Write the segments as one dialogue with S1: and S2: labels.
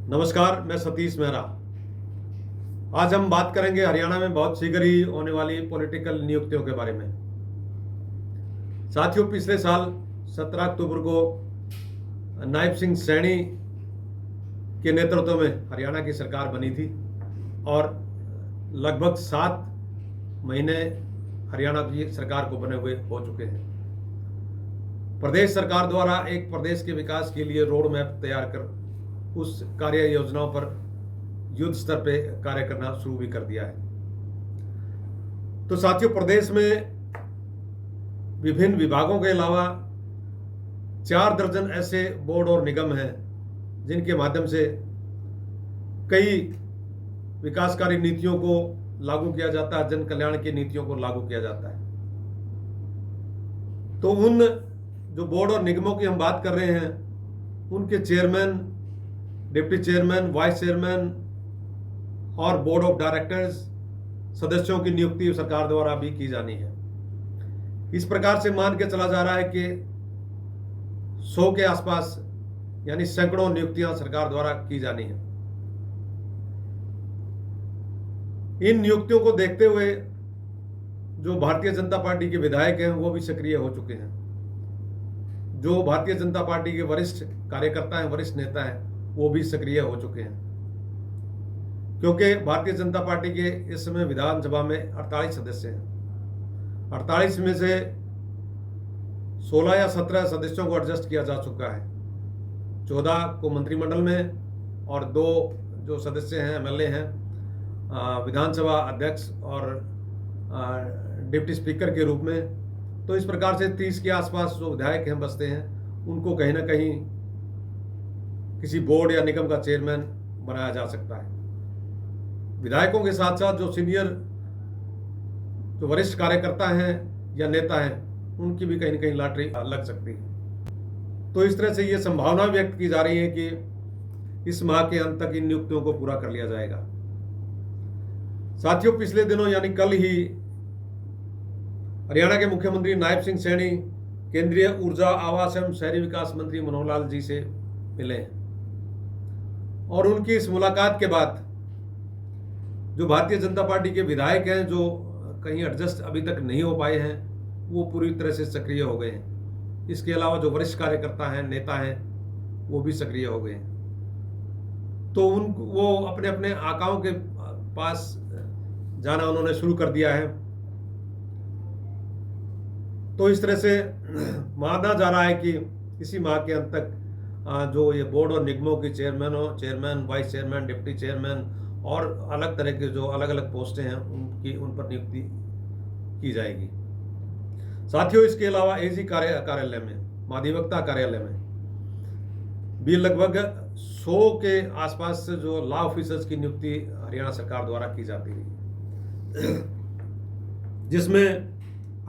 S1: नमस्कार, मैं सतीश मेहरा। आज हम बात करेंगे हरियाणा में बहुत शीघ्र ही होने वाली पॉलिटिकल नियुक्तियों के बारे में। साथियों, पिछले साल 17 अक्टूबर को नायब सिंह सैनी के नेतृत्व में हरियाणा की सरकार बनी थी और लगभग 7 महीने हरियाणा की सरकार को बने हुए हो चुके हैं। प्रदेश सरकार द्वारा एक प्रदेश के विकास के लिए रोड मैप तैयार कर उस कार्य योजनाओं पर युद्ध स्तर पे कार्य करना शुरू भी कर दिया है। तो साथियों, प्रदेश में विभिन्न विभागों के अलावा 4 दर्जन ऐसे बोर्ड और निगम हैं जिनके माध्यम से कई विकासकारी नीतियों को लागू किया जाता है, जन कल्याण की नीतियों को लागू किया जाता है। तो उन जो बोर्ड और निगमों की हम बात कर रहे हैं, उनके chairman, deputy chairman, vice chairman और बोर्ड ऑफ डायरेक्टर्स सदस्यों की नियुक्ति सरकार द्वारा भी की जानी है। इस प्रकार से मान के चला जा रहा है कि 100 के आसपास यानी सैकड़ों नियुक्तियां सरकार द्वारा की जानी है। इन नियुक्तियों को देखते हुए जो भारतीय जनता पार्टी के विधायक हैं वो भी सक्रिय हो चुके हैं। जो भारतीय जनता पार्टी के वरिष्ठ कार्यकर्ता हैं, वरिष्ठ नेता हैं, वो भी सक्रिय हो चुके हैं, क्योंकि भारतीय जनता पार्टी के इस समय विधानसभा में 48 सदस्य हैं। 48 में से 16 या 17 सदस्यों को एडजस्ट किया जा चुका है। 14 को मंत्रिमंडल में और 2 जो सदस्य हैं, एमएलए हैं, विधानसभा अध्यक्ष और डिप्टी स्पीकर के रूप में। तो इस प्रकार से 30 के आसपास जो विधायक हैं बचते हैं, उनको कहीं ना कहीं किसी बोर्ड या निगम का चेयरमैन बनाया जा सकता है। विधायकों के साथ साथ जो सीनियर जो वरिष्ठ कार्यकर्ता हैं या नेता हैं, उनकी भी कहीं ना कहीं लॉटरी लग सकती है। तो इस तरह से ये संभावना व्यक्त की जा रही है कि इस माह के अंत तक इन नियुक्तियों को पूरा कर लिया जाएगा। साथियों, पिछले दिनों यानी कल ही हरियाणा के मुख्यमंत्री नायब सिंह सैनी केंद्रीय ऊर्जा, आवास एवं शहरी विकास मंत्री मनोहर लाल जी से मिले हैं और उनकी इस मुलाकात के बाद जो भारतीय जनता पार्टी के विधायक हैं जो कहीं एडजस्ट अभी तक नहीं हो पाए हैं, वो पूरी तरह से सक्रिय हो गए हैं। इसके अलावा जो वरिष्ठ कार्यकर्ता हैं, नेता हैं, वो भी सक्रिय हो गए हैं। तो वो अपने अपने आकाओं के पास जाना उन्होंने शुरू कर दिया है। तो इस तरह से माना जा रहा है कि इसी माह के अंत तक जो ये बोर्ड और निगमों की chairman, vice chairman, deputy chairman और अलग तरह के जो अलग अलग पोस्टें हैं उन पर नियुक्ति की जाएगी। साथियों, इसके अलावा एजी कार्यालय में, महाधिवक्ता कार्यालय में भी लगभग 100 के आसपास से जो लॉ ऑफिसर्स की नियुक्ति हरियाणा सरकार द्वारा की जाती है, जिसमें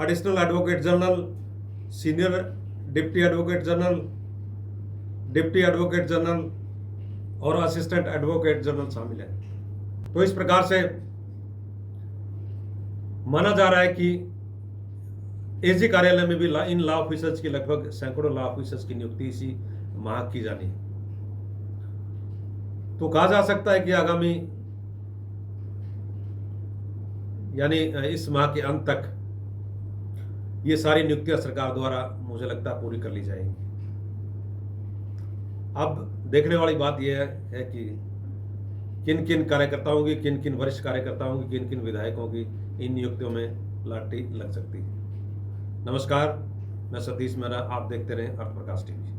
S1: additional advocate general, senior deputy advocate general, deputy advocate general और असिस्टेंट एडवोकेट जनरल शामिल है। तो इस प्रकार से माना जा रहा है कि एजी कार्यालय में भी इन लॉ ऑफिसर्स की लगभग सैकड़ों लॉ ऑफिसर्स की नियुक्ति इसी माह की जानी है। तो कहा जा सकता है कि आगामी यानी इस माह के अंत तक ये सारी नियुक्तियां सरकार द्वारा मुझे लगता है पूरी कर ली जाएंगी। अब देखने वाली बात यह है कि किन किन कार्यकर्ताओं की, किन किन वरिष्ठ कार्यकर्ताओं की, किन किन विधायकों की इन नियुक्तियों में लॉटरी लग सकती है। नमस्कार, मैं सतीश मेहरा, आप देखते रहें अर्थ प्रकाश टीवी।